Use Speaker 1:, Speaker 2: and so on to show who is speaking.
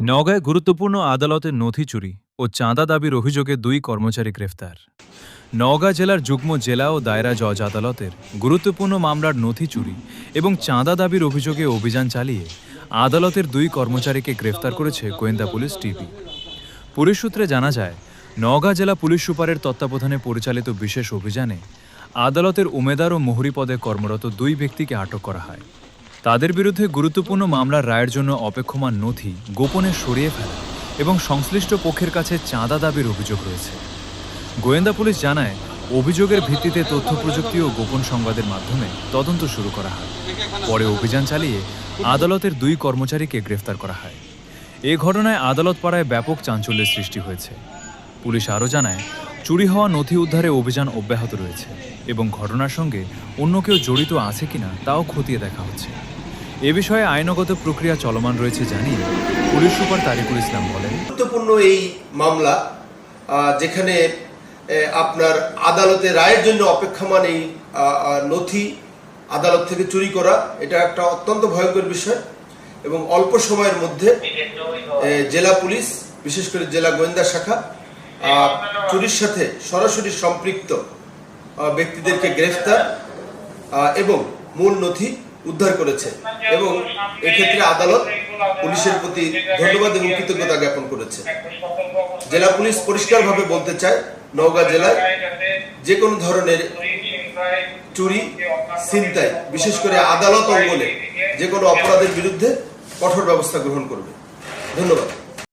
Speaker 1: নওগাঁয় গুরুত্বপূর্ণ আদালতের নথি চুরি ও চাঁদা দাবির অভিযোগে 2 কর্মচারী গ্রেফতার। নওগাঁ জেলার যুগ্ম জেলা ও দায়রা জজ আদালতের গুরুত্বপূর্ণ মামলার নথি চুরি এবং চাঁদা দাবির অভিযোগে অভিযান চালিয়ে আদালতের 2 কর্মচারীকে গ্রেফতার করেছে গোয়েন্দা পুলিশ টিভি। পুলিশ সূত্রে জানা যায়, নওগাঁ জেলা পুলিশ সুপারের তত্ত্বাবধানে পরিচালিত বিশেষ অভিযানে আদালতের উমেদার ও মোহরি পদে কর্মরত 2 ব্যক্তিকে আটক করা হয়। তাদের বিরুদ্ধে গুরুত্বপূর্ণ মামলার রায়ের জন্য অপেক্ষমান নথি গোপনে সরিয়ে ফেলা এবং সংশ্লিষ্ট পক্ষের কাছে চাঁদা দাবির অভিযোগ রয়েছে। গোয়েন্দা পুলিশ জানায়, অভিযোগের ভিত্তিতে তথ্য প্রযুক্তি ও গোপন সংবাদের মাধ্যমে তদন্ত শুরু করা হয়। পরে অভিযান চালিয়ে আদালতের 2 কর্মচারীকে গ্রেফতার করা হয়। এ ঘটনায় আদালত পাড়ায় ব্যাপক চাঞ্চল্যের সৃষ্টি হয়েছে। পুলিশ আরও জানায়, চুরি হওয়া নথি উদ্ধারে অভিযান অব্যাহত রয়েছে এবং ঘটনার সঙ্গে অন্য কেউ জড়িত আছে কিনা তাও খতিয়ে দেখা হচ্ছে। এ বিষয়ে আইনগত প্রক্রিয়া চলমান রয়েছে জানিয়ে পুলিশ সুপার তারিকুল ইসলাম বলেন,
Speaker 2: গুরুত্বপূর্ণ এই মামলা, যেখানে আপনার আদালতে রায়ের জন্য অপেক্ষমান এই নথি আদালত থেকে চুরি করা, এটা একটা অত্যন্ত ভয়ঙ্কর বিষয় এবং অল্প সময়ের মধ্যে জেলা পুলিশ, বিশেষ করে জেলা গোয়েন্দা শাখা চুরির সাথে সরাসরি সম্পৃক্ত ব্যক্তিদেরকে গ্রেফতার এবং মূল নথি উদ্ধার করেছে এবং এক্ষেত্রে আদালত পুলিশের প্রতি ধন্যবাদ এবং কৃতজ্ঞতা জ্ঞাপন করেছে। জেলা পুলিশ পরিষ্কারভাবে বলতে চায়, নওগাঁ জেলায় যে কোনো ধরনের চুরি, ছিনতাই, বিশেষ করে আদালত অঙ্গনে যে কোনো অপরাধের বিরুদ্ধে কঠোর ব্যবস্থা গ্রহণ করবে। ধন্যবাদ।